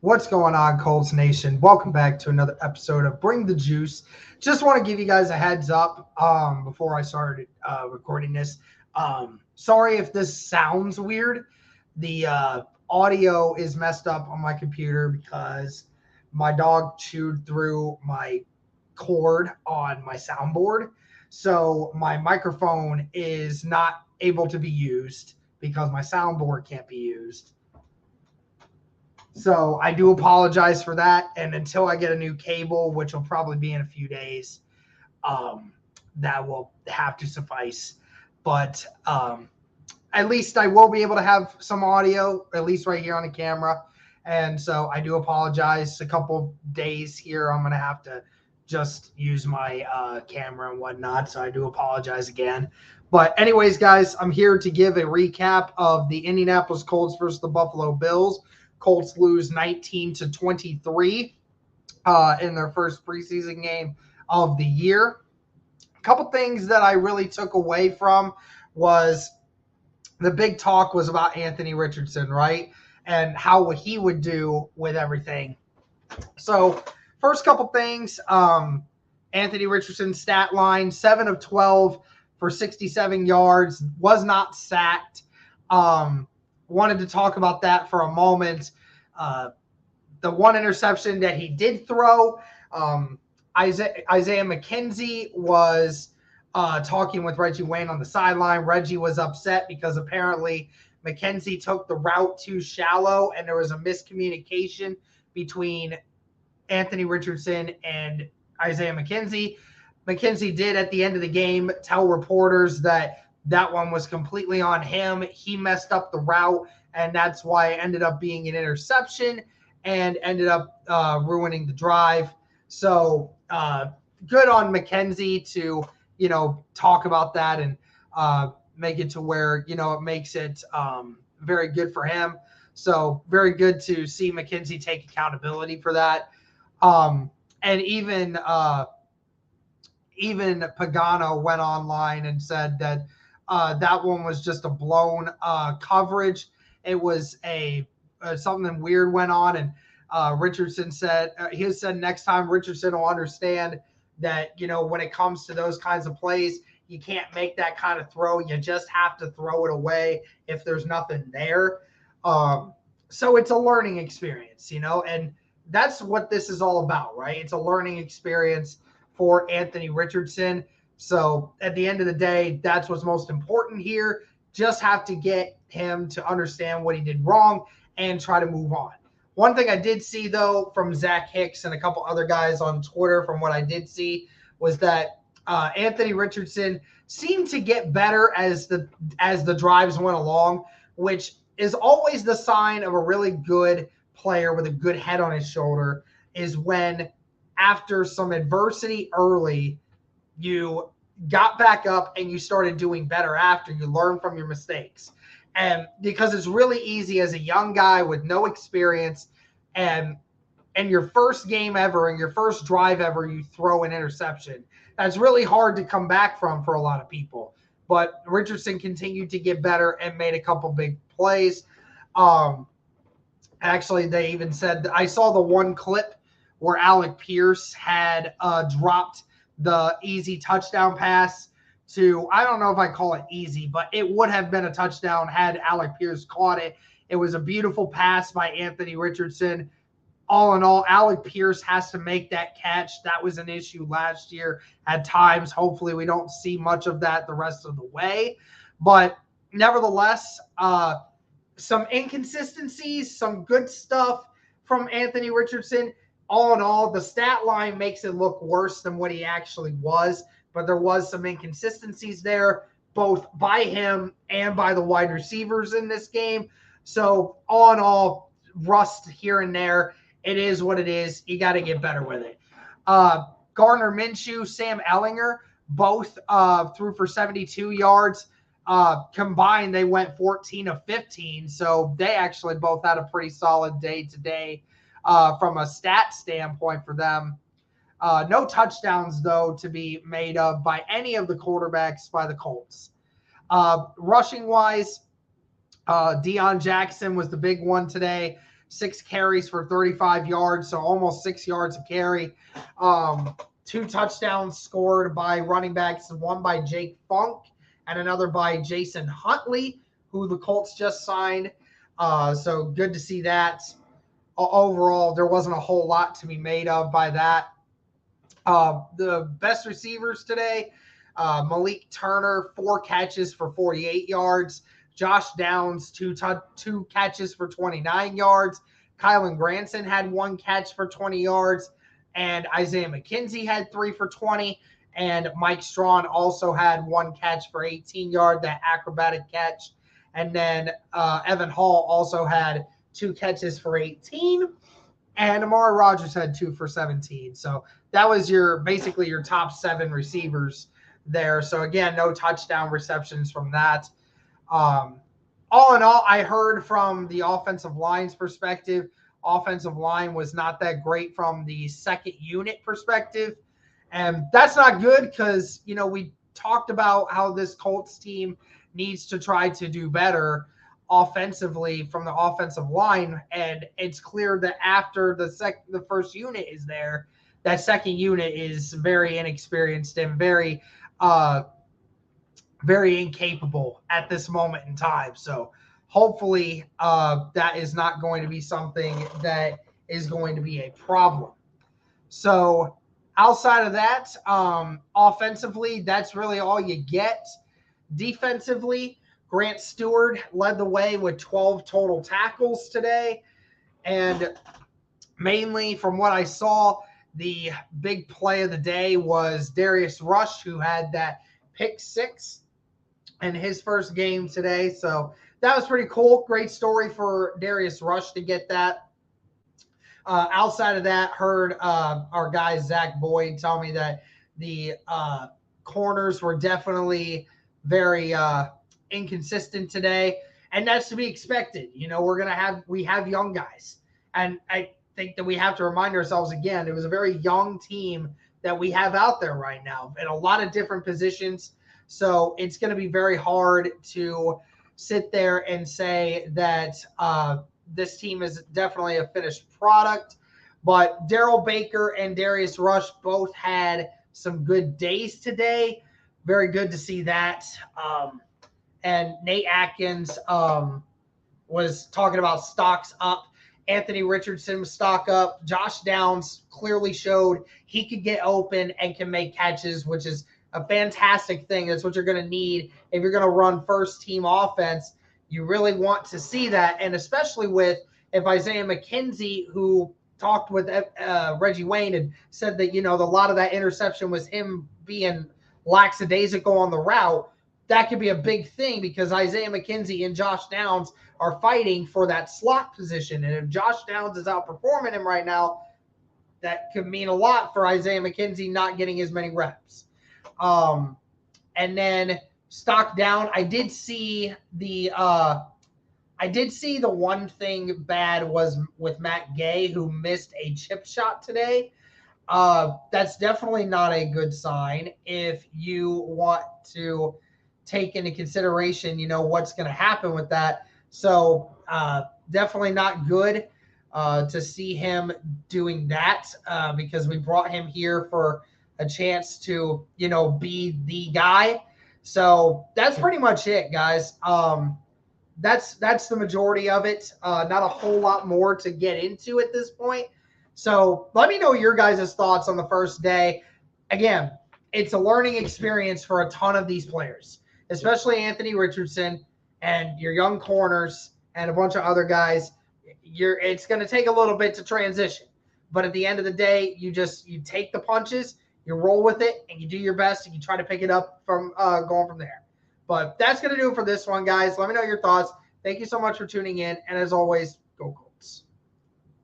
What's going on, Colts Nation? Welcome back to another episode of Bring the Juice. Just want to give you guys a heads up before I started recording this. Sorry if this sounds weird. The audio is messed up on my computer because my dog chewed through my cord on my soundboard. So my microphone is not able to be used because my soundboard can't be used. So I do apologize for that. And until I get a new cable, which will probably be in a few days, um, that will have to suffice. But at least I will be able to have some audio, at least right here on the camera. And so I do apologize. A couple days here, I'm going to have to just use my camera and whatnot. So I do apologize again. But anyways, guys, I'm here to give a recap of the Indianapolis Colts versus the Buffalo Bills. Colts lose 19-23 in their first preseason game of the year. A couple things that I really took away from was the big talk was about Anthony Richardson, right? And how he would do with everything. So first couple things, Anthony Richardson's stat line, 7 of 12 for 67 yards, was not sacked. Wanted to talk about that for a moment. The one interception that he did throw, Isaiah McKenzie was talking with Reggie Wayne on the sideline. Reggie was upset because apparently McKenzie took the route too shallow and there was a miscommunication between Anthony Richardson and Isaiah McKenzie. McKenzie did at the end of the game tell reporters that one was completely on him. He messed up the route, and that's why it ended up being an interception and ended up ruining the drive. So good on McKenzie to, talk about that and make it to where, it makes it very good for him. So very good to see McKenzie take accountability for that. And even Pagano went online and said that that one was just a blown coverage. It was something weird went on, and Richardson said he said next time Richardson will understand that when it comes to those kinds of plays, you can't make that kind of throw. You just have to throw it away if there's nothing there. So it's a learning experience, and that's what this is all about, right? It's a learning experience for Anthony Richardson. So at the end of the day, that's what's most important here. Just have to get him to understand what he did wrong and try to move on. One thing I did see, though, from Zach Hicks and a couple other guys on Twitter, from what I did see, was that Anthony Richardson seemed to get better as the drives went along, which is always the sign of a really good player with a good head on his shoulder, is when after some adversity early, you got back up and you started doing better after you learned from your mistakes. And because it's really easy as a young guy with no experience and your first game ever and your first drive ever, you throw an interception. That's really hard to come back from for a lot of people. But Richardson continued to get better and made a couple big plays. Actually, they even said, I saw the one clip where Alec Pierce had dropped the easy touchdown pass to, I don't know if I call it easy, but it would have been a touchdown had Alec Pierce caught it. It was a beautiful pass by Anthony Richardson. All in all, Alec Pierce has to make that catch. That was an issue last year at times. Hopefully we don't see much of that the rest of the way. But nevertheless, some inconsistencies, some good stuff from Anthony Richardson. All in all, the stat line makes it look worse than what he actually was, but there was some inconsistencies there, both by him and by the wide receivers in this game. So all in all, rust here and there. It is what it is. You got to get better with it. Gardner Minshew, Sam Ellinger, both threw for 72 yards. Combined, they went 14 of 15. So they actually both had a pretty solid day today from a stat standpoint for them. No touchdowns, though, to be made of by any of the quarterbacks by the Colts. Rushing-wise, Deion Jackson was the big one today. 6 carries for 35 yards, so almost 6 yards a carry. 2 touchdowns scored by running backs, one by Jake Funk and another by Jason Huntley, who the Colts just signed. So good to see that. Overall, there wasn't a whole lot to be made of by that. The best receivers today, Malik Turner, 4 catches for 48 yards. Josh Downs, 2 catches for 29 yards. Kylan Granson had 1 catch for 20 yards. And Isaiah McKenzie had 3 for 20. And Mike Strawn also had 1 catch for 18 yards, that acrobatic catch. And then Evan Hall also had 2 catches for 18. And Amari Rogers had 2 for 17. So that was basically your top 7 receivers there. So again, no touchdown receptions from that. All in all, I heard from the offensive line's perspective, offensive line was not that great from the second unit perspective. And that's not good because, we talked about how this Colts team needs to try to do better offensively from the offensive line. And it's clear that after the first unit is there, that second unit is very inexperienced and very incapable at this moment in time. So hopefully that is not going to be something that is going to be a problem. So outside of that, offensively, that's really all you get. Defensively, Grant Stewart led the way with 12 total tackles today. And mainly from what I saw, the big play of the day was Darius Rush, who had that pick 6 in his first game today. So that was pretty cool. Great story for Darius Rush to get that. Outside of that, heard our guy Zach Boyd tell me that the corners were definitely very inconsistent today, and that's to be expected. We have young guys, and I think that we have to remind ourselves again, it was a very young team that we have out there right now in a lot of different positions. So it's going to be very hard to sit there and say that this team is definitely a finished product. But Darrell Baker and Darius Rush both had some good days today. Very good to see that. And Nate Atkins was talking about stocks up. Anthony Richardson was stock up. Josh Downs clearly showed he could get open and can make catches, which is a fantastic thing. That's what you're going to need if you're going to run first-team offense. You really want to see that, and especially if Isaiah McKenzie, who talked with Reggie Wayne and said that, a lot of that interception was him being lackadaisical on the route, that could be a big thing because Isaiah McKenzie and Josh Downs are fighting for that slot position. And if Josh Downs is outperforming him right now, that could mean a lot for Isaiah McKenzie not getting as many reps. And then stock down, I did see the one thing bad was with Matt Gay, who missed a chip shot today. That's definitely not a good sign if you want to take into consideration, what's going to happen with that. So definitely not good to see him doing that because we brought him here for a chance to, be the guy. So that's pretty much it, guys. That's the majority of it. Not a whole lot more to get into at this point. So let me know your guys' thoughts on the first day. Again, it's a learning experience for a ton of these players, especially Anthony Richardson and your young corners and a bunch of other guys. It's going to take a little bit to transition. But at the end of the day, you take the punches, you roll with it, and you do your best, and you try to pick it up from going from there. But that's going to do it for this one, guys. Let me know your thoughts. Thank you so much for tuning in. And as always,